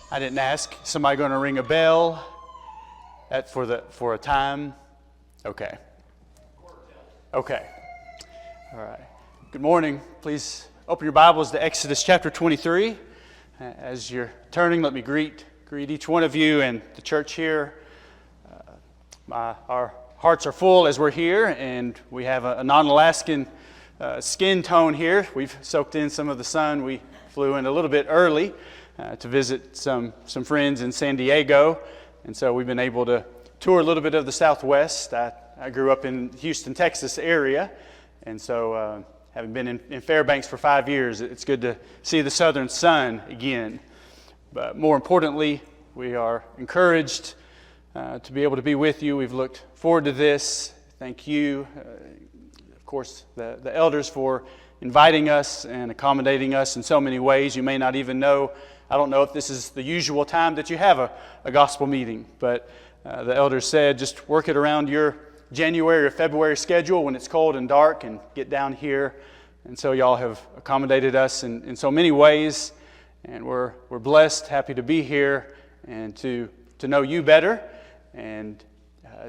I didn't ask. Somebody going to ring a bell for a time? Okay. Okay. All right. Good morning. Please open your Bibles to Exodus chapter 23. As you're turning, let me greet each one of you and the church here. Our hearts are full as we're here, and we have a non-Alaskan skin tone here. We've soaked in some of the sun. We flew in a little bit early to visit some friends in San Diego, and so we've been able to tour a little bit of the Southwest. I grew up in Houston, Texas area, and so having been in Fairbanks for 5 years, it's good to see the southern sun again. But more importantly, we are encouraged to be able to be with you. We've looked forward to this. Thank you, of course, the elders for inviting us and accommodating us in so many ways. You may not even know, I don't know if this is the usual time that you have a gospel meeting, but the elders said just work it around your January or February schedule when it's cold and dark and get down here. And so y'all have accommodated us in so many ways, and we're blessed, happy to be here and to know you better. And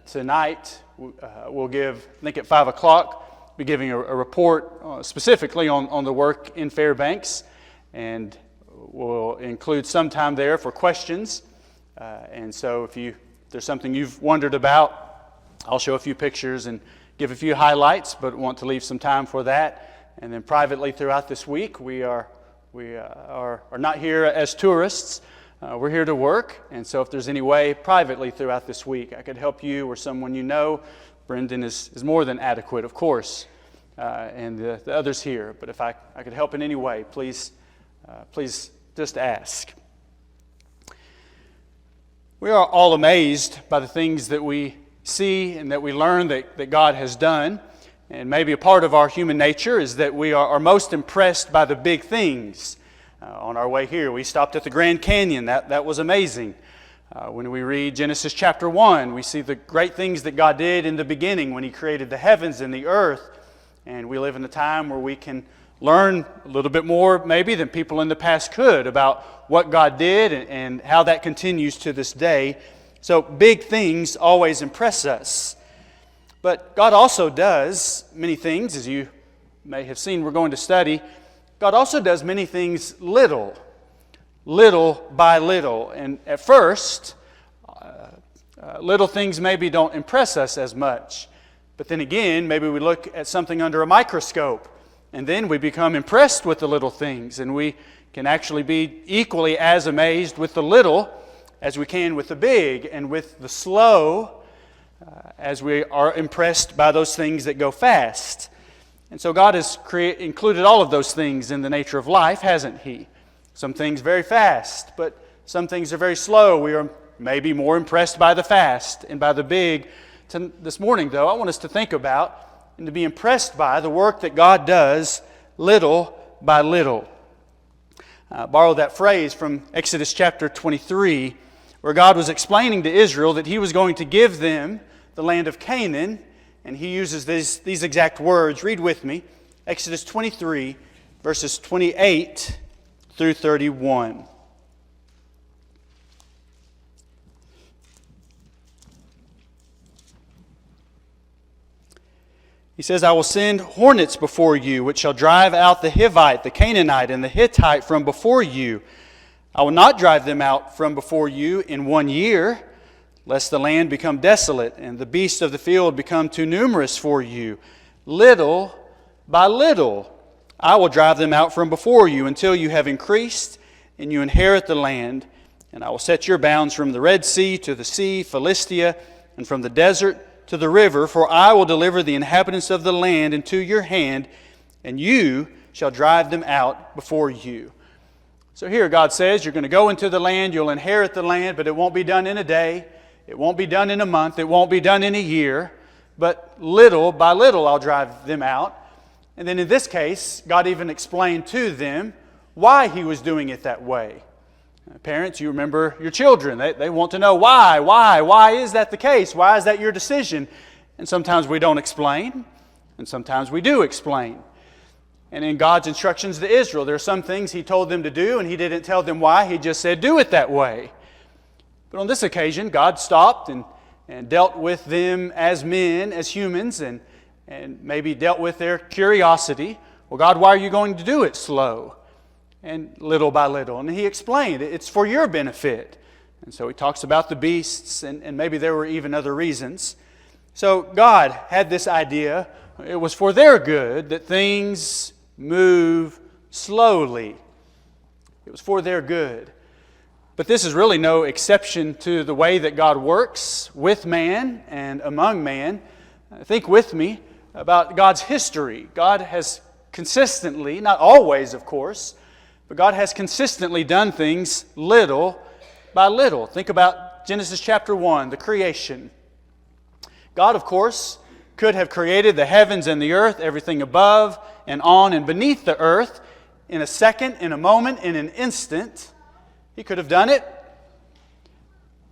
tonight we'll give, I think at 5 o'clock, be giving a report specifically on the work in Fairbanks, and we'll include some time there for questions. And so if there's something you've wondered about, I'll show a few pictures and give a few highlights, but want to leave some time for that. And then privately throughout this week, we are not here as tourists. We're here to work, and so if there's any way privately throughout this week I could help you or someone you know, Brendan is more than adequate, of course, and the others here. But if I could help in any way, please just ask. We are all amazed by the things that we see and that we learn that God has done. And maybe a part of our human nature is that we are most impressed by the big things. On our way here, we stopped at the Grand Canyon. That was amazing. When we read Genesis chapter 1, we see the great things that God did in the beginning when He created the heavens and the earth. And we live in a time where we can learn a little bit more maybe than people in the past could about what God did and how that continues to this day. So big things always impress us. But God also does many things, as you may have seen we're going to study. God also does many things little by little. And at first, little things maybe don't impress us as much. But then again, maybe we look at something under a microscope, and then we become impressed with the little things. And we can actually be equally as amazed with the little as we can with the big, and with the slow as we are impressed by those things that go fast. And so God has included all of those things in the nature of life, hasn't He? Some things very fast, but some things are very slow. We are maybe more impressed by the fast and by the big. This morning, though, I want us to think about and to be impressed by the work that God does little by little. Borrow that phrase from Exodus chapter 23, where God was explaining to Israel that He was going to give them the land of Canaan. And He uses these exact words. Read with me. Exodus 23, verses 28 through 31. He says, I will send hornets before you, which shall drive out the Hivite, the Canaanite, and the Hittite from before you. I will not drive them out from before you in 1 year, lest the land become desolate and the beasts of the field become too numerous for you. Little by little I will drive them out from before you until you have increased and you inherit the land. And I will set your bounds from the Red Sea to the sea, Philistia, and from the desert to the river. For I will deliver the inhabitants of the land into your hand, and you shall drive them out before you. So here God says you're going to go into the land, you'll inherit the land, but it won't be done in a day. It won't be done in a month. It won't be done in a year. But little by little I'll drive them out. And then in this case, God even explained to them why He was doing it that way. Parents, you remember your children. They want to know why. Why is that the case? Why is that your decision? And sometimes we don't explain, and sometimes we do explain. And in God's instructions to Israel, there are some things He told them to do, and He didn't tell them why. He just said, do it that way. But on this occasion, God stopped and dealt with them as men, as humans, and maybe dealt with their curiosity. Well, God, why are you going to do it slow and little by little? And He explained, it's for your benefit. And so He talks about the beasts, and maybe there were even other reasons. So God had this idea. It was for their good that things move slowly. It was for their good. But this is really no exception to the way that God works with man and among man. Think with me about God's history. God has consistently, not always of course, but God has consistently done things little by little. Think about Genesis chapter 1, the creation. God, of course, could have created the heavens and the earth, everything above and on and beneath the earth, in a second, in a moment, in an instant. He could have done it,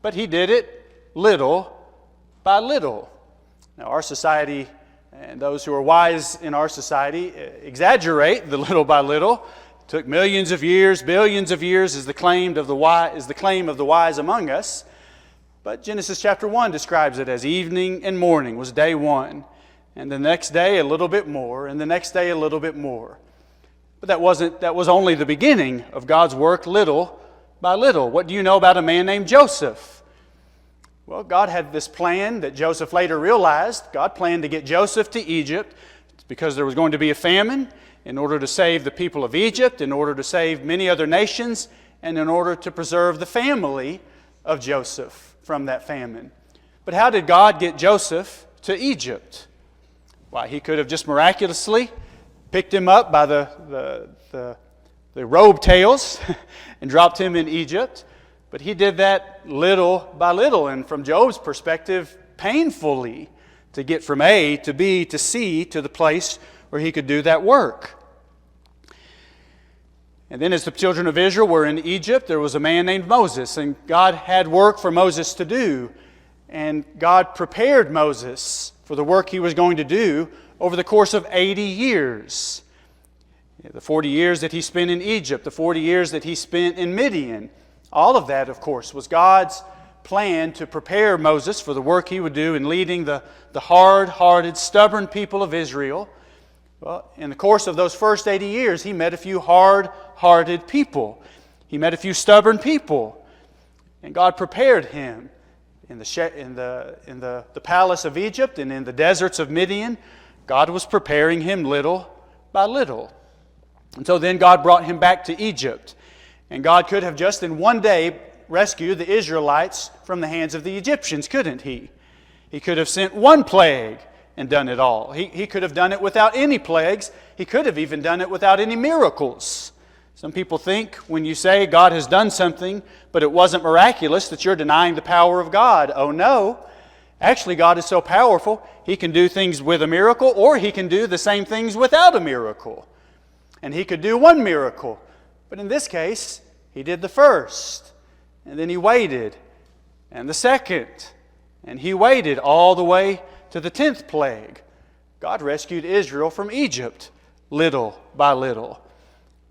but He did it little by little. Now, our society and those who are wise in our society exaggerate the little by little. It took millions of years, billions of years is the claim of the wise among us. But Genesis chapter 1 describes it as evening and morning was day one. And the next day a little bit more, and the next day a little bit more. But that was only the beginning of God's work little by little. What do you know about a man named Joseph? Well, God had this plan that Joseph later realized. God planned to get Joseph to Egypt because there was going to be a famine, in order to save the people of Egypt, in order to save many other nations, and in order to preserve the family of Joseph from that famine. But how did God get Joseph to Egypt? Why, He could have just miraculously picked him up by the robe tails and dropped him in Egypt. But He did that little by little, and from Job's perspective, painfully, to get from A to B to C to the place where He could do that work. And then as the children of Israel were in Egypt, there was a man named Moses, and God had work for Moses to do. And God prepared Moses for the work he was going to do over the course of 80 years. The 40 years that he spent in Egypt, the 40 years that he spent in Midian, all of that, of course, was God's plan to prepare Moses for the work he would do in leading the hard-hearted, stubborn people of Israel. Well, in the course of those first 80 years, he met a few hard-hearted people. He met a few stubborn people. And God prepared him in the palace of Egypt and in the deserts of Midian. God was preparing him little by little. And so then God brought him back to Egypt. And God could have just in one day rescued the Israelites from the hands of the Egyptians, couldn't He? He could have sent one plague and done it all. He could have done it without any plagues. He could have even done it without any miracles. Some people think when you say God has done something, but it wasn't miraculous, that you're denying the power of God. Oh no. Actually, God is so powerful, He can do things with a miracle, or He can do the same things without a miracle. And He could do one miracle. But in this case, He did the first. And then He waited. And the second. And He waited all the way to the 10th plague. God rescued Israel from Egypt little by little.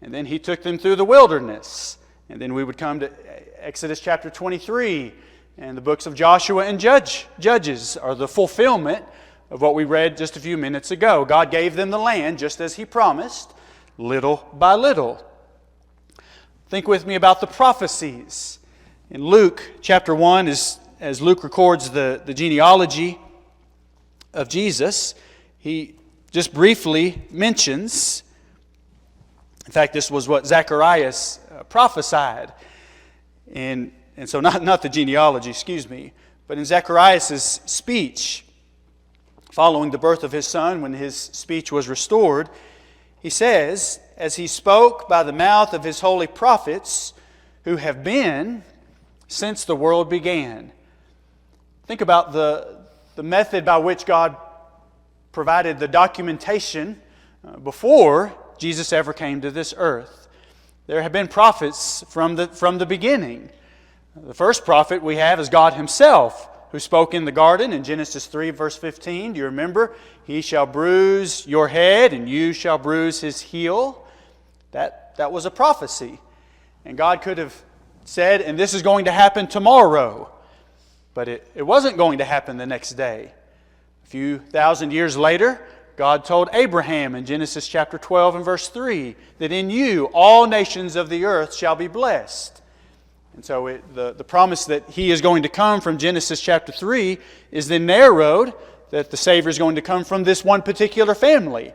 And then He took them through the wilderness. And then we would come to Exodus chapter 23. And the books of Joshua and Judges are the fulfillment of what we read just a few minutes ago. God gave them the land just as He promised, little by little. Think with me about the prophecies. In Luke chapter 1, as Luke records the genealogy of Jesus, he just briefly mentions, in fact, this was what Zacharias prophesied. And so not the genealogy, but in Zacharias' speech, following the birth of his son, when his speech was restored, he says, as he spoke by the mouth of his holy prophets, who have been since the world began. Think about the method by which God provided the documentation before Jesus ever came to this earth. There have been prophets from the beginning. The first prophet we have is God Himself, who spoke in the garden in Genesis 3, verse 15. Do you remember? He shall bruise your head, and you shall bruise his heel. That was a prophecy. And God could have said, and this is going to happen tomorrow. But it wasn't going to happen the next day. A few thousand years later, God told Abraham in Genesis chapter 12 and verse 3 that in you all nations of the earth shall be blessed. And so the promise that He is going to come from Genesis chapter 3 is then narrowed that the Savior is going to come from this one particular family.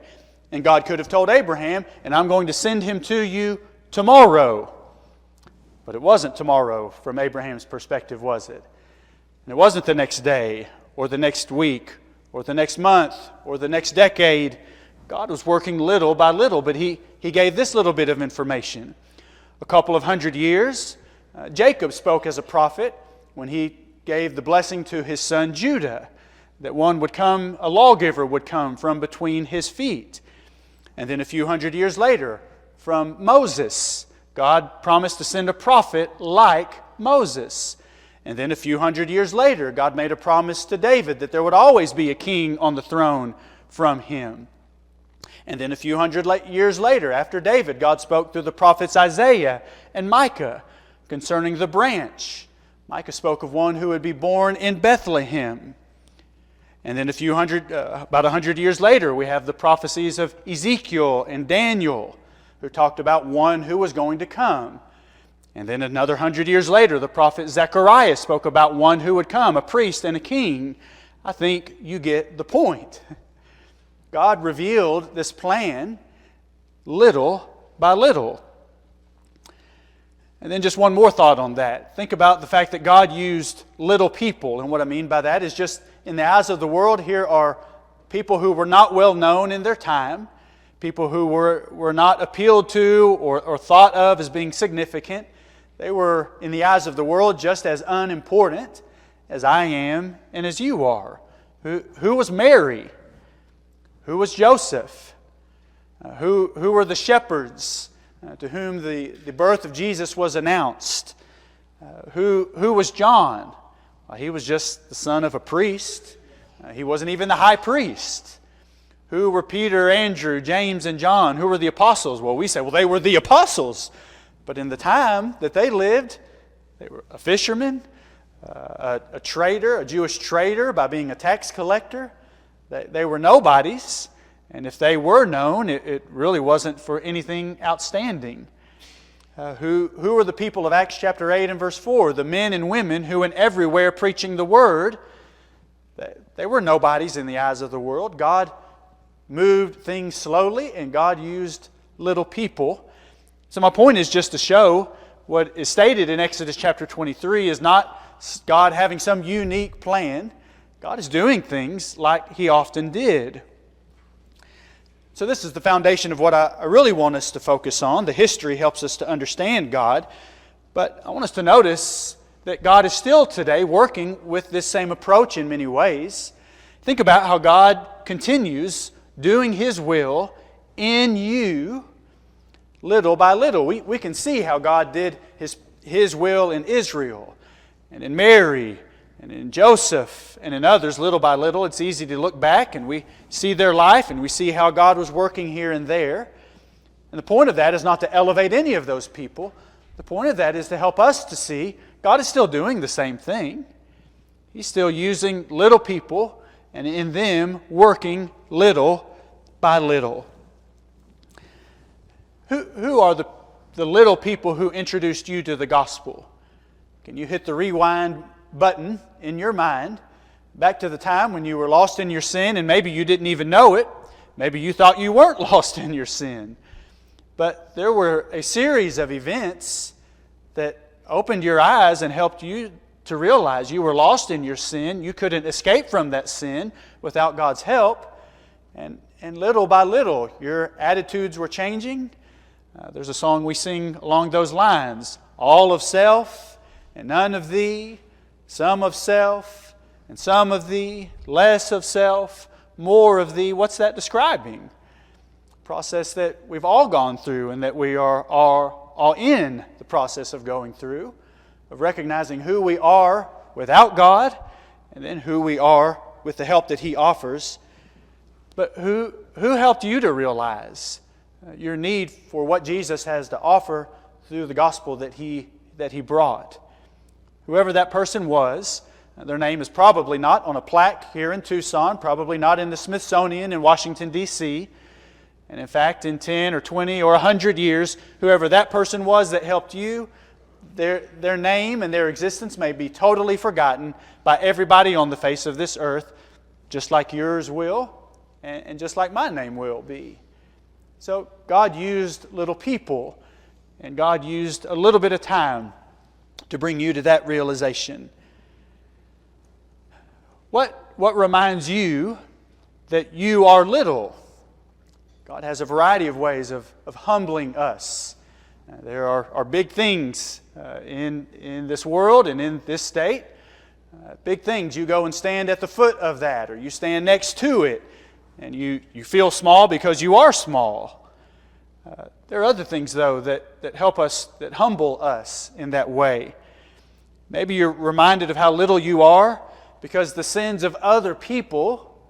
And God could have told Abraham, and I'm going to send him to you tomorrow. But it wasn't tomorrow from Abraham's perspective, was it? And it wasn't the next day, or the next week, or the next month, or the next decade. God was working little by little, but He gave this little bit of information. A couple of hundred years, Jacob spoke as a prophet when he gave the blessing to his son Judah, that one would come, a lawgiver would come from between his feet. And then a few hundred years later, from Moses, God promised to send a prophet like Moses. And then a few hundred years later, God made a promise to David that there would always be a king on the throne from him. And then a few hundred years later, after David, God spoke through the prophets Isaiah and Micah concerning the branch. Micah spoke of one who would be born in Bethlehem. And then about 100 years later, we have the prophecies of Ezekiel and Daniel, who talked about one who was going to come. And then another 100 years later, the prophet Zechariah spoke about one who would come, a priest and a king. I think you get the point. God revealed this plan little by little. And then just one more thought on that. Think about the fact that God used little people. And what I mean by that is just in the eyes of the world, here are people who were not well known in their time, people who were not appealed to or thought of as being significant. They were, in the eyes of the world, just as unimportant as I am and as you are. Who was Mary? Who was Joseph? Who were the shepherds to whom the birth of Jesus was announced? Who was John? Well, he was just the son of a priest. He wasn't even the high priest. Who were Peter, Andrew, James, and John? Who were the apostles? Well, we say, they were the apostles. But in the time that they lived, they were a fisherman, a trader, a Jewish trader by being a tax collector. They were nobodies. And if they were known, it really wasn't for anything outstanding. Who were the people of Acts chapter 8 and verse 4? The men and women who went everywhere preaching the word. They were nobodies in the eyes of the world. God moved things slowly, and God used little people. So my point is just to show what is stated in Exodus chapter 23 is not God having some unique plan. God is doing things like He often did. So this is the foundation of what I really want us to focus on. The history helps us to understand God. But I want us to notice that God is still today working with this same approach in many ways. Think about how God continues doing His will in you little by little. We can see how God did His will in Israel and in Mary and in Joseph and in others little by little. It's easy to look back and we see their life and we see how God was working here and there. And the point of that is not to elevate any of those people. The point of that is to help us to see God is still doing the same thing. He's still using little people and in them working little by little. Who are the little people who introduced you to the gospel? Can you hit the rewind button in your mind back to the time when you were lost in your sin and maybe you didn't even know it? Maybe you thought you weren't lost in your sin. But there were a series of events that opened your eyes and helped you to realize you were lost in your sin. You couldn't escape from that sin without God's help. And little by little, your attitudes were changing. There's a song we sing along those lines. All of self and none of thee, some of self and some of thee, less of self, more of thee. What's that describing? A process that we've all gone through and that we are all in the process of going through, of recognizing who we are without God and then who we are with the help that He offers. But who helped you to realize your need for what Jesus has to offer through the gospel that He brought? Whoever that person was, their name is probably not on a plaque here in Tucson, probably not in the Smithsonian in Washington, D.C., and in fact, in 10 or 20 or 100 years, whoever that person was that helped you, their name and their existence may be totally forgotten by everybody on the face of this earth, just like yours will, and just like my name will be. So God used little people, and God used a little bit of time to bring you to that realization. What reminds you that you are little? God has a variety of ways of humbling us. There are big things in this world and in this state. Big things. You go and stand at the foot of that, or you stand next to it, and you feel small because you are small. There are other things, though, that help us, that humble us in that way. Maybe you're reminded of how little you are because the sins of other people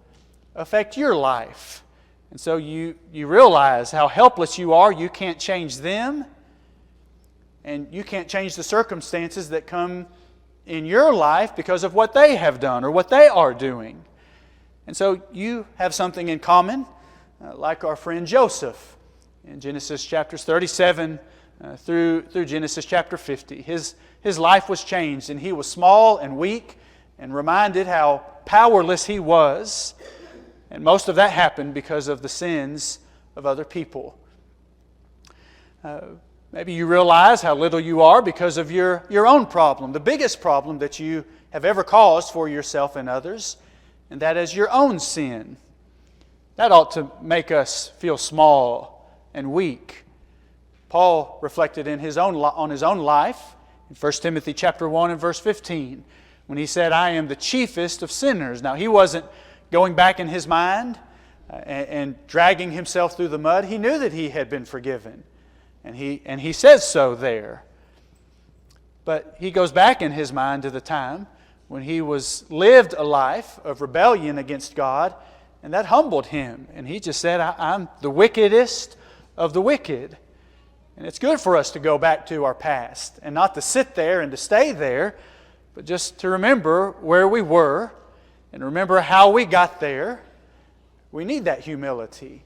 affect your life. And so you realize how helpless you are. You can't change them, and you can't change the circumstances that come in your life because of what they have done or what they are doing. And so you have something in common, like our friend Joseph in Genesis chapters 37 through Genesis chapter 50. His life was changed, and he was small and weak and reminded how powerless he was. And most of that happened because of the sins of other people. Maybe you realize how little you are because of your own problem, the biggest problem that you have ever caused for yourself and others, and that is your own sin. That ought to make us feel small and weak. Paul reflected on his own life in 1 Timothy chapter 1 and verse 15 when he said, "I am the chiefest of sinners." Now, he wasn't going back in his mind and dragging himself through the mud. He knew that he had been forgiven. And he says so there. But he goes back in his mind to the time when he lived a life of rebellion against God, and that humbled him. And he just said, I'm the wickedest of the wicked. And it's good for us to go back to our past and not to sit there and to stay there, but just to remember where we were and remember how we got there. We need that humility.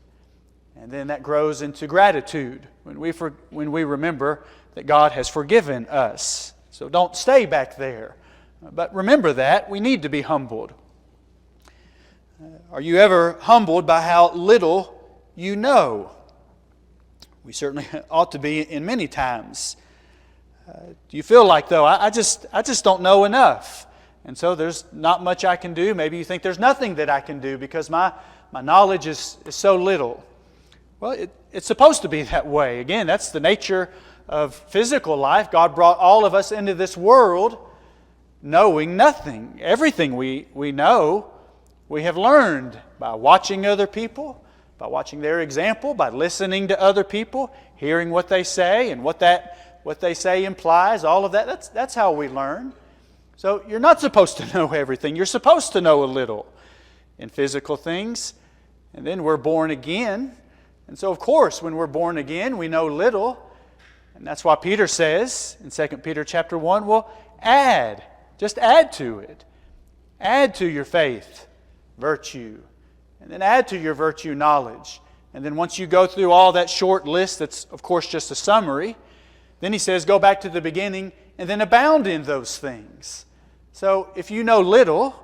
And then that grows into gratitude when we remember that God has forgiven us. So don't stay back there. But remember that. We need to be humbled. Are you ever humbled by how little you know? We certainly ought to be in many times. Do you feel like, though, I just don't know enough? And so there's not much I can do. Maybe you think there's nothing that I can do because my knowledge is so little. Well, it's supposed to be that way. Again, that's the nature of physical life. God brought all of us into this world knowing nothing. Everything we know, we have learned by watching other people, by watching their example, by listening to other people, hearing what they say and what they say implies, all of that. That's how we learn. So you're not supposed to know everything. You're supposed to know a little in physical things. And then we're born again. And so, of course, when we're born again, we know little. And that's why Peter says in 2 Peter chapter 1, well, just add to it. Add to your faith virtue. And then add to your virtue knowledge. And then once you go through all that short list, that's, of course, just a summary, then he says, go back to the beginning and then abound in those things. So if you know little,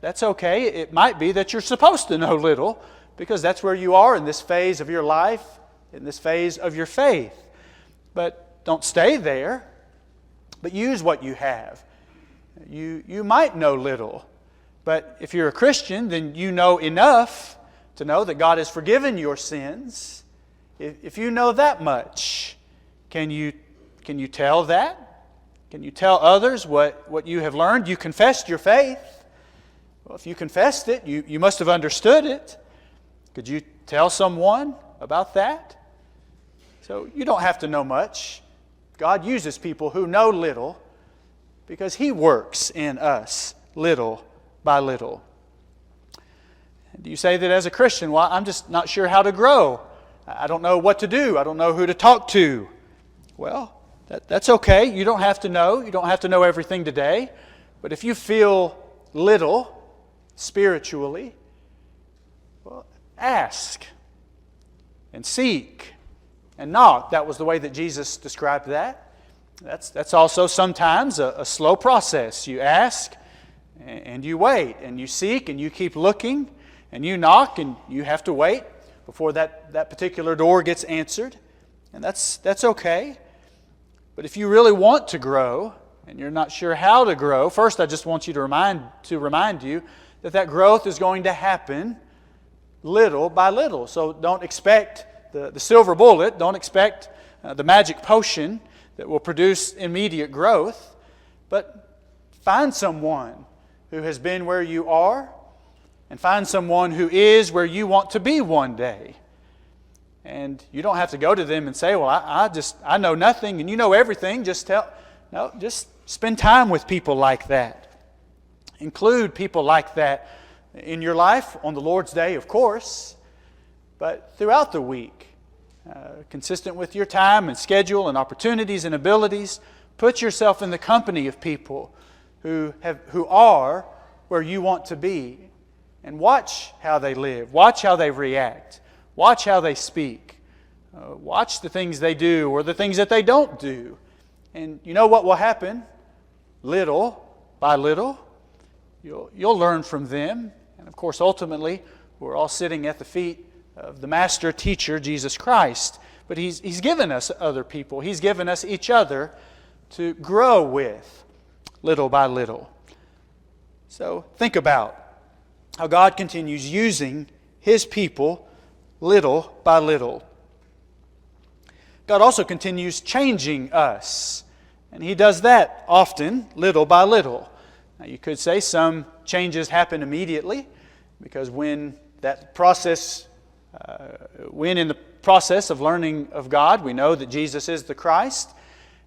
that's okay. It might be that you're supposed to know little because that's where you are in this phase of your life, in this phase of your faith. But don't stay there, but use what you have. You might know little, but if you're a Christian, then you know enough to know that God has forgiven your sins. If you know that much, can you tell that? Can you tell others what you have learned? You confessed your faith. Well, if you confessed it, you must have understood it. Could you tell someone about that? So you don't have to know much. God uses people who know little because He works in us little by little. Do you say that as a Christian? Well, I'm just not sure how to grow. I don't know what to do. I don't know who to talk to. Well, that's okay. You don't have to know. You don't have to know everything today. But if you feel little spiritually, well, ask and seek and knock. That was the way that Jesus described that. That's also sometimes a slow process. You ask and you wait and you seek and you keep looking and you knock and you have to wait before that particular door gets answered. And that's okay. But if you really want to grow and you're not sure how to grow, first I just want you to remind you that growth is going to happen little by little. So don't expect the silver bullet. Don't expect the magic potion that will produce immediate growth. But find someone who has been where you are and find someone who is where you want to be one day. And you don't have to go to them and say, well, I know nothing and you know everything. Just spend time with people like that. Include people like that in your life on the Lord's Day, of course, but throughout the week, consistent with your time and schedule and opportunities and abilities, put yourself in the company of people who are where you want to be, and watch how they live, watch how they react, watch how they speak, watch the things they do or the things that they don't do. And you know what will happen? Little by little, you'll learn from them. And of course, ultimately, we're all sitting at the feet of the Master Teacher, Jesus Christ. But He's given us other people. He's given us each other to grow with, little by little. So think about how God continues using His people little by little. God also continues changing us. And He does that often, little by little. Now you could say some changes happen immediately, because when in the process of learning of God, we know that Jesus is the Christ,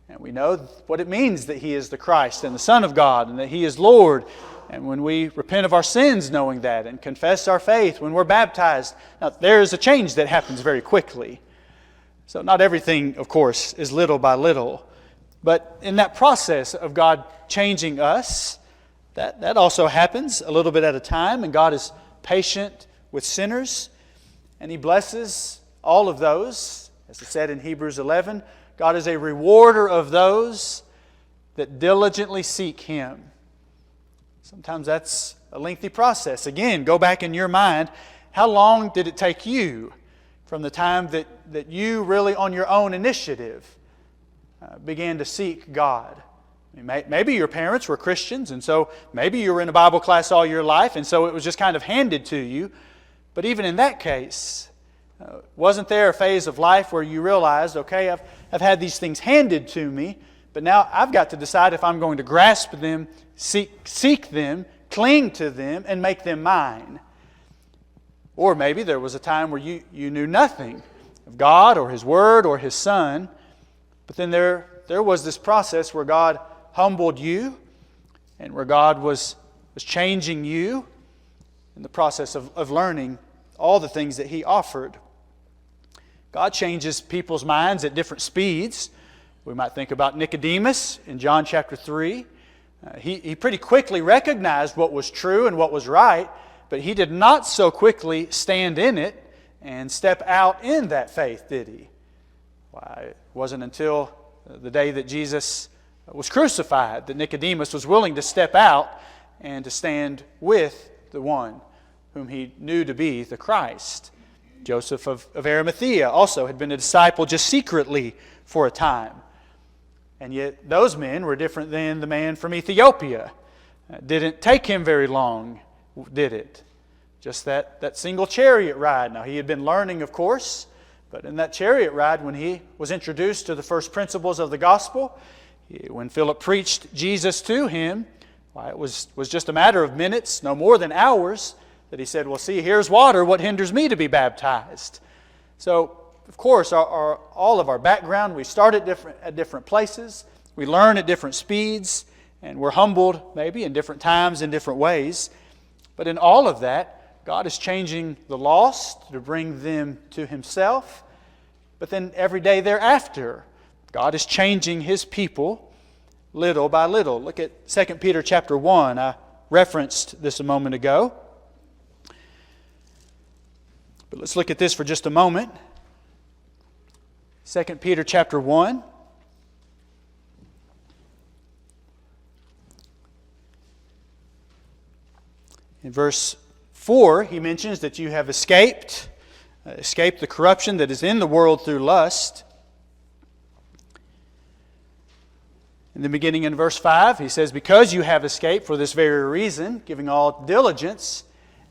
and we know what it means that He is the Christ and the Son of God, and that He is Lord. And when we repent of our sins knowing that and confess our faith, when we're baptized, now there is a change that happens very quickly. So not everything, of course, is little by little. But in that process of God changing us, that also happens a little bit at a time, and God is patient with sinners, and He blesses all of those. As it said in Hebrews 11, God is a rewarder of those that diligently seek Him. Sometimes that's a lengthy process. Again, go back in your mind, how long did it take you from the time that you really on your own initiative began to seek God? Maybe your parents were Christians, and so maybe you were in a Bible class all your life, and so it was just kind of handed to you. But even in that case, wasn't there a phase of life where you realized, okay, I've had these things handed to me, but now I've got to decide if I'm going to grasp them, seek them, cling to them, and make them mine. Or maybe there was a time where you knew nothing of God or His Word or His Son, but then there was this process where God humbled you and where God was changing you in the process of learning all the things that He offered. God changes people's minds at different speeds. We might think about Nicodemus in John chapter 3. He pretty quickly recognized what was true and what was right, but he did not so quickly stand in it and step out in that faith, did he? Why, it wasn't until the day that Jesus was crucified that Nicodemus was willing to step out and to stand with the one whom he knew to be the Christ. Joseph of Arimathea also had been a disciple just secretly for a time. And yet those men were different than the man from Ethiopia. It didn't take him very long, did it? Just that single chariot ride. Now he had been learning, of course, but in that chariot ride, when he was introduced to the first principles of the gospel, when Philip preached Jesus to him, why, it was just a matter of minutes, no more than hours, that he said, well, see, here's water. What hinders me to be baptized? So, of course, all of our background, we start at different places. We learn at different speeds. and we're humbled maybe in different times, in different ways. But in all of that, God is changing the lost to bring them to Himself. But then every day thereafter, God is changing His people little by little. Look at 2 Peter chapter 1. I referenced this a moment ago. But let's look at this for just a moment. 2 Peter chapter 1. In verse 4, he mentions that you have escaped the corruption that is in the world through lust. And then beginning in verse 5, he says, because you have escaped for this very reason, giving all diligence,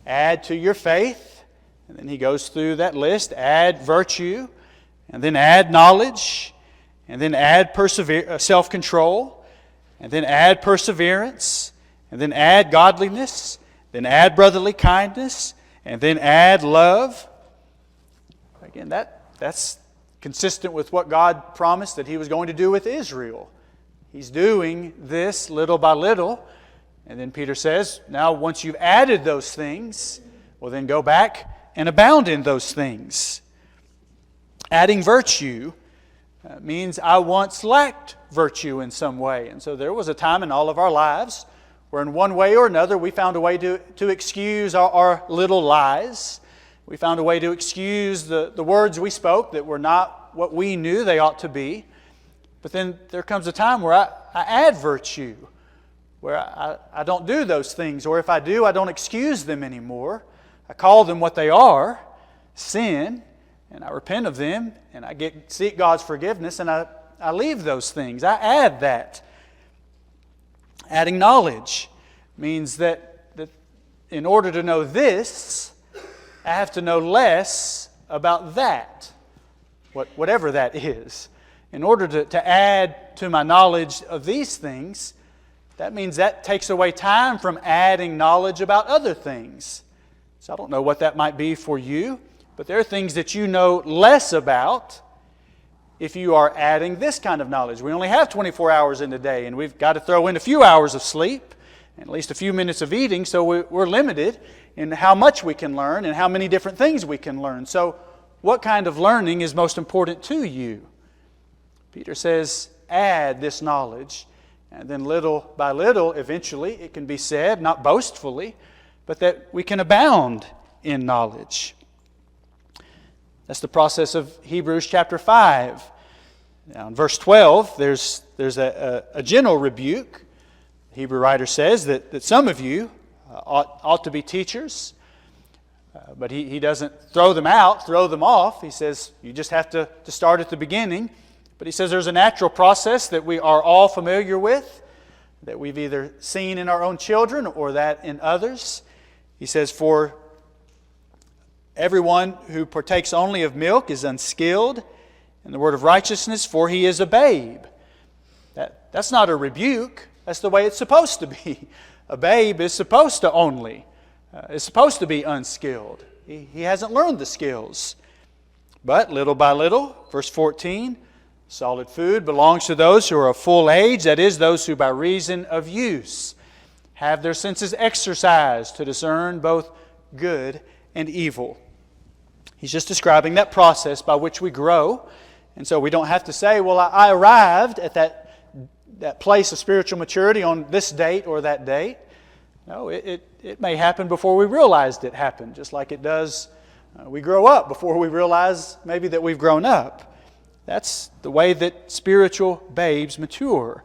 add to your faith. And then he goes through that list, add virtue, and then add knowledge, and then add self-control, and then add perseverance, and then add godliness, then add brotherly kindness, and then add love. Again, that's consistent with what God promised that He was going to do with Israel. He's doing this little by little. And then Peter says, now once you've added those things, well then go back and abound in those things. Adding virtue means I once lacked virtue in some way. And so there was a time in all of our lives where in one way or another we found a way to excuse our little lies. We found a way to excuse the words we spoke that were not what we knew they ought to be. But then there comes a time where I add virtue, where I don't do those things. Or if I do, I don't excuse them anymore. I call them what they are, sin, and I repent of them, and I seek God's forgiveness, and I leave those things. I add that. Adding knowledge means that in order to know this, I have to know less about that, whatever that is. In order to add to my knowledge of these things, that means that takes away time from adding knowledge about other things. So I don't know what that might be for you, but there are things that you know less about if you are adding this kind of knowledge. We only have 24 hours in a day, and we've got to throw in a few hours of sleep and at least a few minutes of eating, so we're limited in how much we can learn and how many different things we can learn. So what kind of learning is most important to you? Peter says, add this knowledge, and then little by little, eventually, it can be said, not boastfully, but that we can abound in knowledge. That's the process of Hebrews chapter 5. Now in verse 12, there's a general rebuke. The Hebrew writer says that some of you ought to be teachers, but he doesn't throw them off. He says you just have to start at the beginning. But he says there's a natural process that we are all familiar with, that we've either seen in our own children or that in others. He says, for everyone who partakes only of milk is unskilled in the word of righteousness, for he is a babe. That's not a rebuke. That's the way it's supposed to be. A babe is supposed to is supposed to be unskilled. He hasn't learned the skills. But little by little, verse 14, solid food belongs to those who are of full age, that is, those who by reason of use have their senses exercised to discern both good and evil. He's just describing that process by which we grow. And so we don't have to say, well, I arrived at that place of spiritual maturity on this date or that date. No, it may happen before we realized it happened, just like it does. We grow up before we realize maybe that we've grown up. That's the way that spiritual babes mature.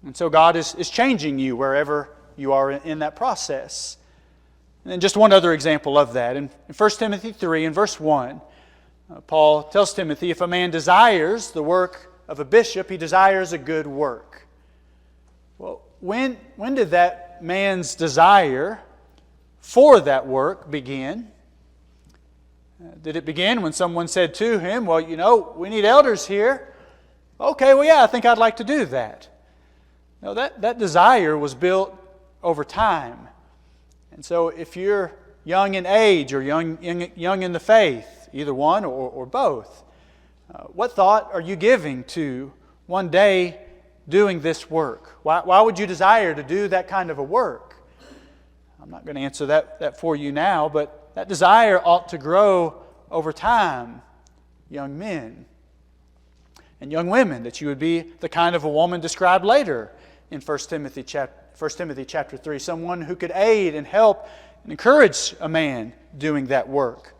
And so God is changing you wherever you are in that process. And then just one other example of that. In 1 Timothy 3 and verse 1, Paul tells Timothy, if a man desires the work of a bishop, he desires a good work. Well, when did that man's desire for that work begin? Did it begin when someone said to him, well, we need elders here? Okay, well, yeah, I think I'd like to do that. No, that desire was built over time. And so if you're young in age or young in the faith, either one or both, what thought are you giving to one day doing this work? Why would you desire to do that kind of a work? I'm not going to answer that for you now, but that desire ought to grow over time, young men and young women, that you would be the kind of a woman described later in 1 Timothy chapter 3, someone who could aid and help and encourage a man doing that work.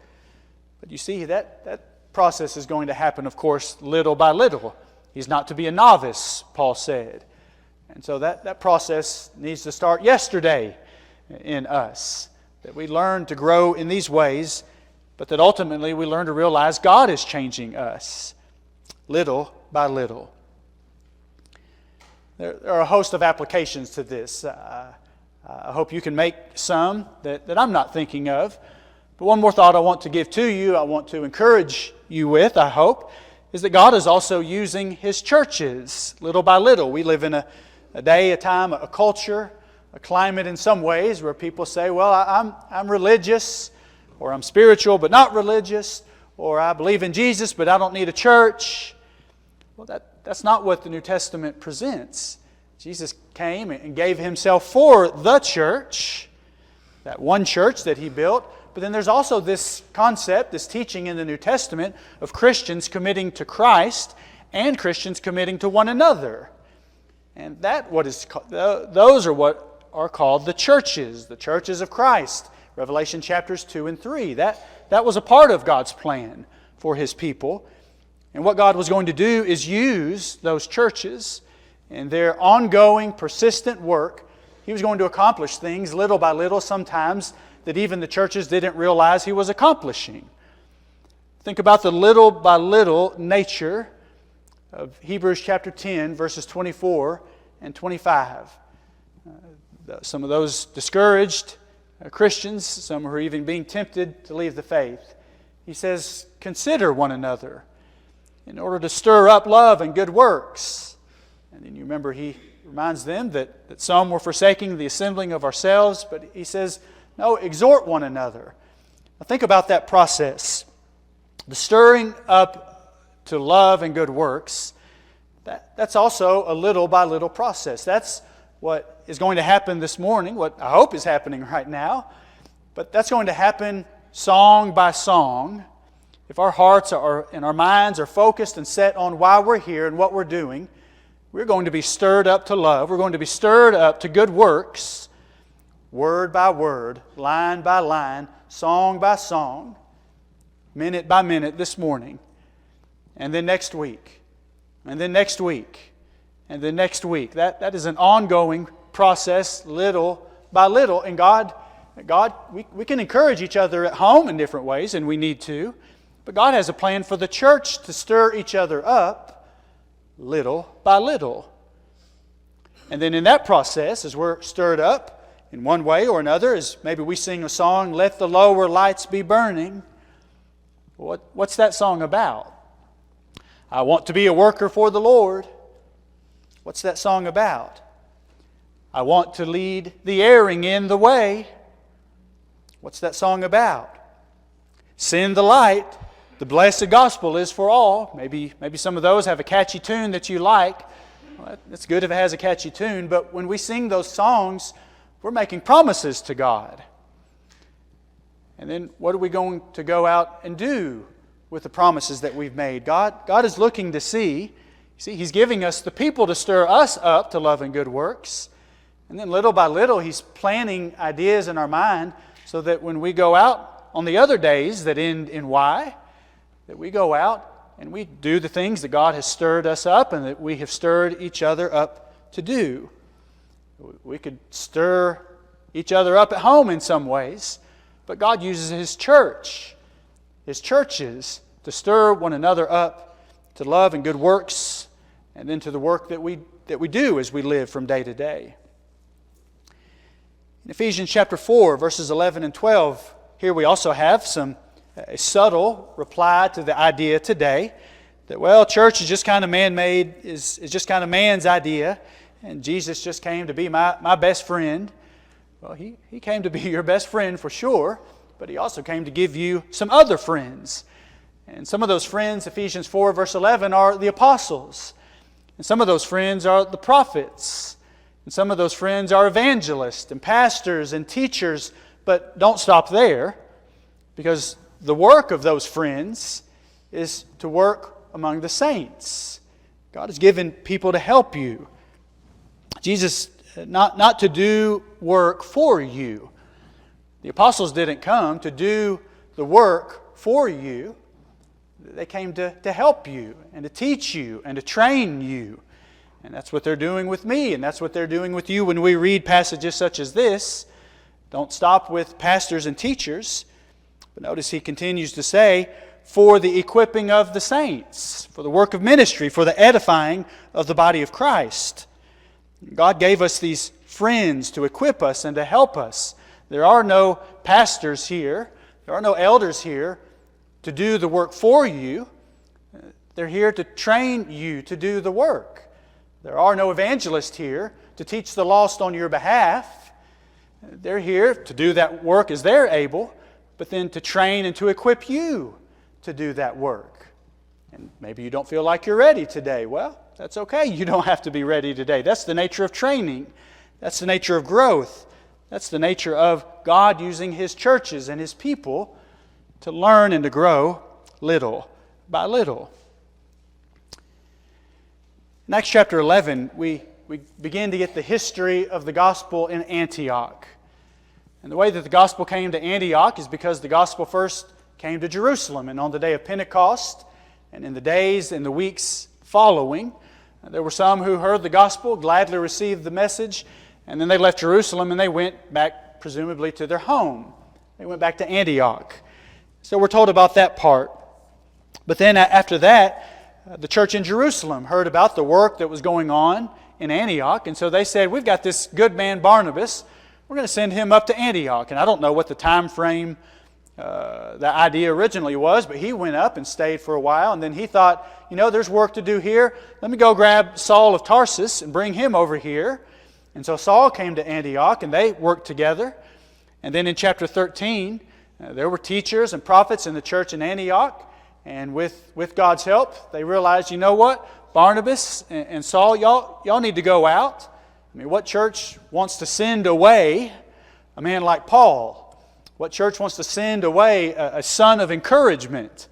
But you see, that process is going to happen, of course, little by little. He's not to be a novice, Paul said. And so that process needs to start yesterday in us, that we learn to grow in these ways, but that ultimately we learn to realize God is changing us little by little. There are a host of applications to this. I hope you can make some that I'm not thinking of. But one more thought I want to give to you, I want to encourage you with, I hope, is that God is also using His churches little by little. We live in a day, a time, a culture, a climate in some ways where people say, well, I'm religious, or I'm spiritual but not religious, or I believe in Jesus but I don't need a church. Well, that's not what the New Testament presents. Jesus came and gave Himself for the church, that one church that He built. But then there's also this concept, this teaching in the New Testament of Christians committing to Christ and Christians committing to one another. And those are what are called the churches of Christ. Revelation chapters 2 and 3. That was a part of God's plan for His people. And what God was going to do is use those churches and their ongoing, persistent work. He was going to accomplish things little by little, sometimes that even the churches didn't realize He was accomplishing. Think about the little by little nature of Hebrews chapter 10, verses 24 and 25. Some of those discouraged Christians, some who are even being tempted to leave the faith. He says, consider one another in order to stir up love and good works. And then you remember he reminds them that some were forsaking the assembling of ourselves, but he says, no, exhort one another. Now think about that process. The stirring up to love and good works, that's also a little by little process. That's what is going to happen this morning, what I hope is happening right now. But that's going to happen song by song. If our hearts and our minds are focused and set on why we're here and what we're doing, we're going to be stirred up to love. We're going to be stirred up to good works, word by word, line by line, song by song, minute by minute this morning, and then next week, and then next week, and then next week. That is an ongoing process, little by little. And God, we can encourage each other at home in different ways, and we need to. But God has a plan for the church to stir each other up little by little. And then in that process, as we're stirred up in one way or another, as maybe we sing a song, "Let the lower lights be burning." What's that song about? I want to be a worker for the Lord. What's that song about? I want to lead the erring in the way. What's that song about? Send the light. The blessed gospel is for all. Maybe some of those have a catchy tune that you like. Well, it's good if it has a catchy tune, but when we sing those songs, we're making promises to God. And then what are we going to go out and do with the promises that we've made? God is looking to see. He's giving us the people to stir us up to love and good works. And then little by little, He's planting ideas in our mind so that when we go out on the other days that end in Y, that we go out and we do the things that God has stirred us up and that we have stirred each other up to do. We could stir each other up at home in some ways, but God uses His church, His churches, to stir one another up to love and good works, and then to the work that we do as we live from day to day. In Ephesians chapter 4, verses 11 and 12, here we also have a subtle reply to the idea today that, well, church is just kind of man-made, is just kind of man's idea, and Jesus just came to be my best friend. Well, he came to be your best friend for sure, but He also came to give you some other friends. And some of those friends, Ephesians 4, verse 11, are the apostles. And some of those friends are the prophets. And some of those friends are evangelists and pastors and teachers. But don't stop there, because the work of those friends is to work among the saints. God has given people to help you. Jesus, not to do work for you. The apostles didn't come to do the work for you. They came to help you and to teach you and to train you. And that's what they're doing with me, and that's what they're doing with you when we read passages such as this. Don't stop with pastors and teachers. But notice he continues to say, for the equipping of the saints, for the work of ministry, for the edifying of the body of Christ. God gave us these friends to equip us and to help us. There are no pastors here. There are no elders here to do the work for you. They're here to train you to do the work. There are no evangelists here to teach the lost on your behalf. They're here to do that work as they're able, but then to train and to equip you to do that work. And maybe you don't feel like you're ready today. Well, that's okay. You don't have to be ready today. That's the nature of training. That's the nature of growth. That's the nature of God using His churches and His people to learn and to grow little by little. In Acts chapter 11, we begin to get the history of the gospel in Antioch. And the way that the gospel came to Antioch is because the gospel first came to Jerusalem. And on the day of Pentecost, and in the days and the weeks following, there were some who heard the gospel, gladly received the message, and then they left Jerusalem and they went back, presumably, to their home. They went back to Antioch. So we're told about that part. But then after that, the church in Jerusalem heard about the work that was going on in Antioch, and so they said, we've got this good man Barnabas, we're going to send him up to Antioch. And I don't know what the time frame, the idea originally was, but he went up and stayed for a while, and then he thought, there's work to do here. Let me go grab Saul of Tarsus and bring him over here. And so Saul came to Antioch, and they worked together. And then in chapter 13, there were teachers and prophets in the church in Antioch, and with God's help, they realized, you know what? Barnabas and Saul, y'all need to go out. I mean, what church wants to send away a man like Paul? What church wants to send away a son of encouragement?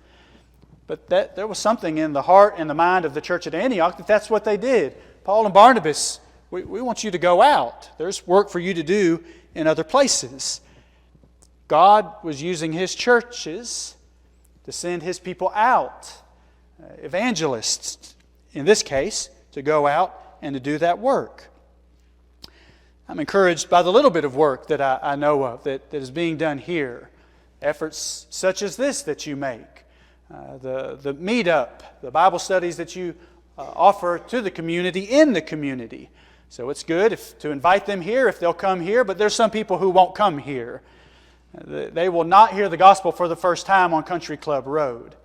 But there was something in the heart and the mind of the church at Antioch that's what they did. Paul and Barnabas, we want you to go out. There's work for you to do in other places. God was using His churches to send His people out, evangelists in this case, to go out and to do that work. I'm encouraged by the little bit of work that I know of that is being done here. Efforts such as this that you make, the meetup, the Bible studies that you offer to the community in the community. So it's good to invite them here if they'll come here, but there's some people who won't come here. They will not hear the gospel for the first time on Country Club Road.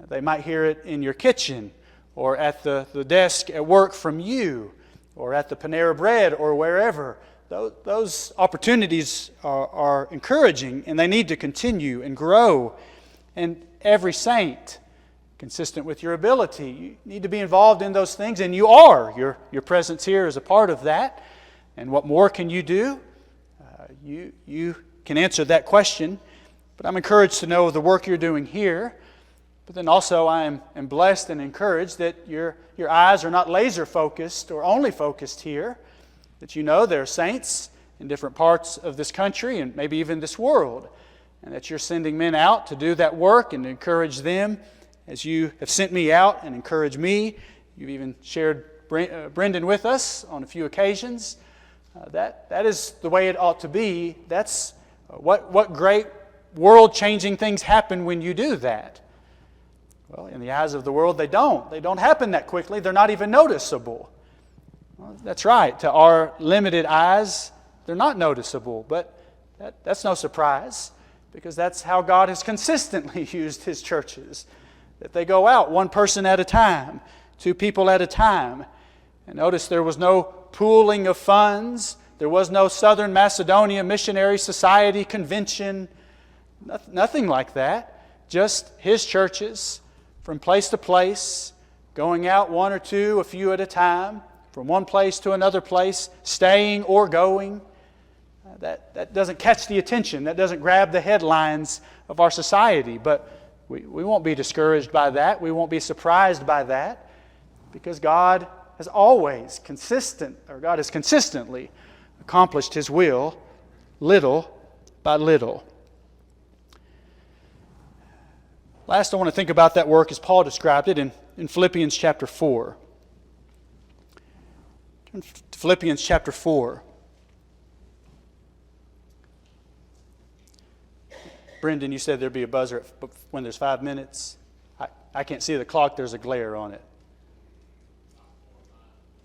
They might hear it in your kitchen or at the desk at work from you or at the Panera Bread or wherever. Those opportunities are encouraging, and they need to continue and grow. And every saint, consistent with your ability, you need to be involved in those things, and you are. Your presence here is a part of that. And what more can you do? You can answer that question, but I'm encouraged to know the work you're doing here. But then also I am blessed and encouraged that your eyes are not laser focused or only focused here, that there are saints in different parts of this country and maybe even this world, and that you're sending men out to do that work and to encourage them as you have sent me out and encouraged me. You've even shared Brendan with us on a few occasions. That is the way it ought to be. That's what great world-changing things happen when you do that. Well, in the eyes of the world, they don't. They don't happen that quickly. They're not even noticeable. Well, that's right. To our limited eyes, they're not noticeable. But that's no surprise, because that's how God has consistently used His churches. That they go out one person at a time, two people at a time. And notice there was no pooling of funds. There was no Southern Macedonia Missionary Society convention. Nothing like that. Just His churches from place to place, going out one or two, a few at a time, from one place to another place, staying or going. That doesn't catch the attention. That doesn't grab the headlines of our society. But we won't be discouraged by that. We won't be surprised by that, because God has consistently accomplished His will little by little. Last, I want to think about that work as Paul described it in Philippians chapter 4. Turn to Philippians chapter 4. Brendan, you said there'd be a buzzer when there's 5 minutes. I can't see the clock. There's a glare on it.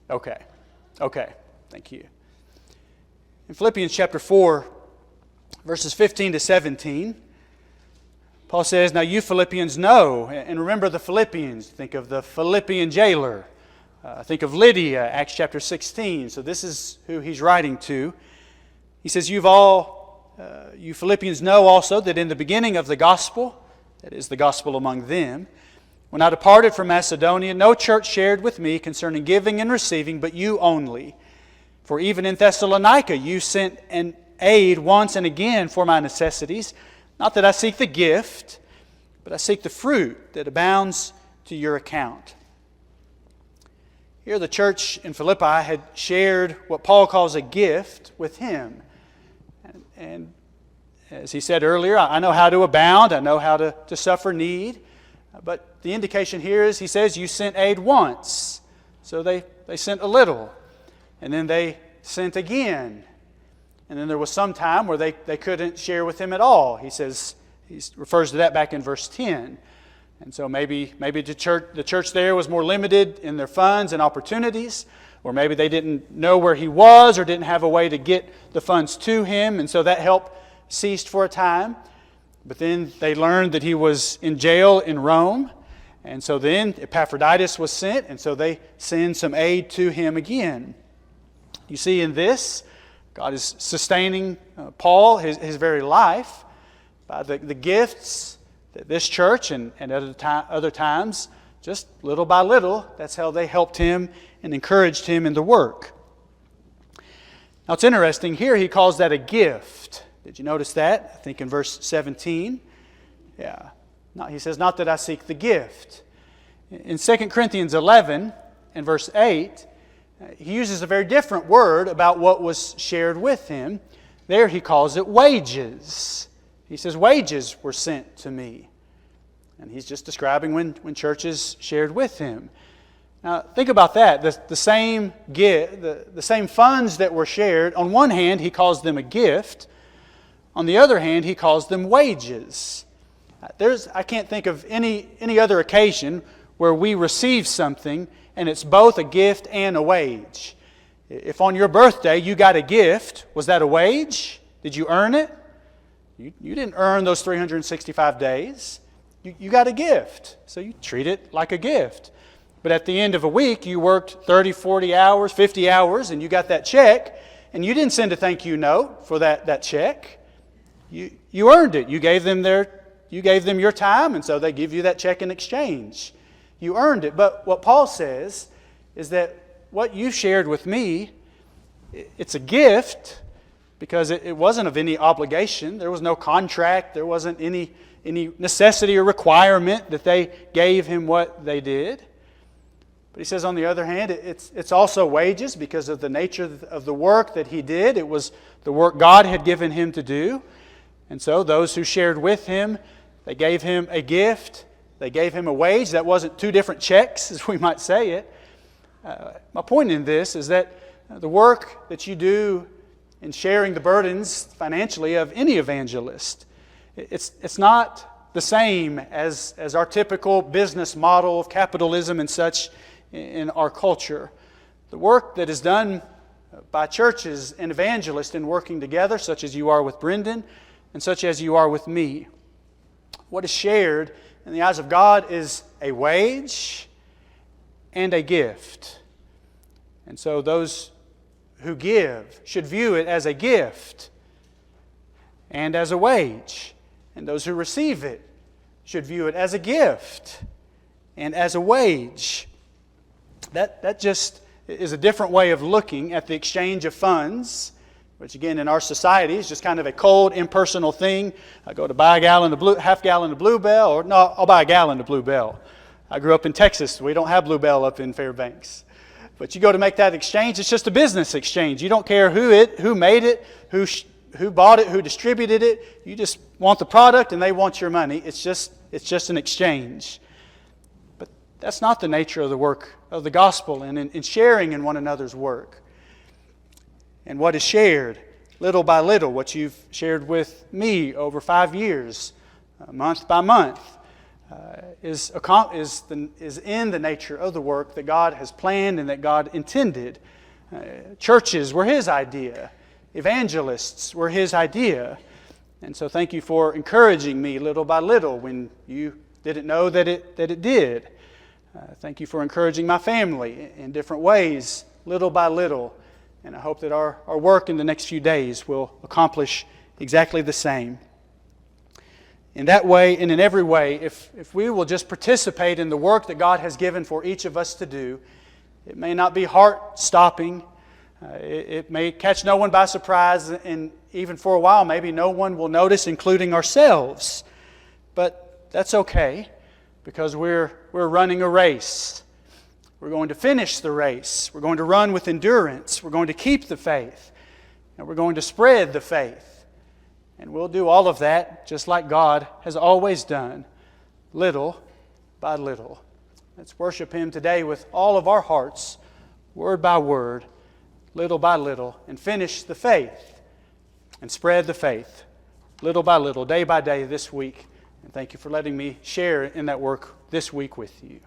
Okay. Thank you. In Philippians chapter 4, verses 15 to 17, Paul says, "Now you Philippians know," and remember the Philippians. Think of the Philippian jailer. Think of Lydia, Acts chapter 16. So this is who he's writing to. He says, you Philippians know also that in the beginning of the gospel, that is the gospel among them, when I departed from Macedonia, no church shared with me concerning giving and receiving, but you only. For even in Thessalonica you sent an aid once and again for my necessities. Not that I seek the gift, but I seek the fruit that abounds to your account. Here the church in Philippi had shared what Paul calls a gift with him. And as he said earlier, I know how to abound, I know how to suffer need. But the indication here is, he says, you sent aid once. So they sent a little. And then they sent again. And then there was some time where they couldn't share with him at all. He refers to that back in verse 10. And so maybe the church there was more limited in their funds and opportunities, or maybe they didn't know where he was or didn't have a way to get the funds to him, and so that help ceased for a time. But then they learned that he was in jail in Rome, and so then Epaphroditus was sent, and so they send some aid to him again. You see, in this, God is sustaining Paul, his very life, by the gifts that this church and other times, just little by little, that's how they helped him and encouraged him in the work. Now it's interesting, here he calls that a gift. Did you notice that? I think in verse 17. Yeah. He says, not that I seek the gift. In 2 Corinthians 11 and verse 8, he uses a very different word about what was shared with him. There he calls it wages. He says, wages were sent to me. And he's just describing when churches shared with him. Now think about that. The same funds that were shared, on one hand he calls them a gift. On the other hand, he calls them wages. I can't think of any other occasion where we receive something and it's both a gift and a wage. If on your birthday you got a gift, was that a wage? Did you earn it? You didn't earn those 365 days. You got a gift, so you treat it like a gift. But at the end of a week, you worked 30, 40 hours, 50 hours, and you got that check, and you didn't send a thank you note for that check. You earned it. You gave them your time, and so they give you that check in exchange. You earned it. But what Paul says is that what you shared with me, it's a gift because it wasn't of any obligation. There was no contract. There wasn't any necessity or requirement that they gave him what they did. But he says, on the other hand, it's also wages because of the nature of the work that he did. It was the work God had given him to do. And so those who shared with him, they gave him a gift. They gave him a wage. That wasn't two different checks, as we might say it. My point in this is that the work that you do in sharing the burdens financially of any evangelist, it's not the same as our typical business model of capitalism and such in our culture. The work that is done by churches and evangelists in working together, such as you are with Brendan and such as you are with me, what is shared in the eyes of God is a wage and a gift. And so those who give should view it as a gift and as a wage. And those who receive it should view it as a gift and as a wage. That just is a different way of looking at the exchange of funds, which again in our society is just kind of a cold, impersonal thing. I go to buy half gallon of Blue Bell, or no, I'll buy a gallon of Blue Bell. I grew up in Texas. We don't have Blue Bell up in Fairbanks. But you go to make that exchange, it's just a business exchange. You don't care who made it, who bought it, who distributed it. You just want the product and they want your money. It's just an exchange. But that's not the nature of the work of the gospel and in sharing in one another's work. And what is shared, little by little, what you've shared with me over 5 years, month by month, is in the nature of the work that God has planned and that God intended. Churches were His idea. Evangelists were His idea. And so thank you for encouraging me little by little when you didn't know that it did. Thank you for encouraging my family in different ways, little by little. And I hope that our work in the next few days will accomplish exactly the same. In that way and in every way, if we will just participate in the work that God has given for each of us to do, it may not be heart-stopping. It may catch no one by surprise, and even for a while, maybe no one will notice, including ourselves. But that's okay, because we're running a race. We're going to finish the race. We're going to run with endurance. We're going to keep the faith. And we're going to spread the faith. And we'll do all of that just like God has always done, little by little. Let's worship Him today with all of our hearts, word by word, little by little, and finish the faith and spread the faith, little by little, day by day this week. And thank you for letting me share in that work this week with you.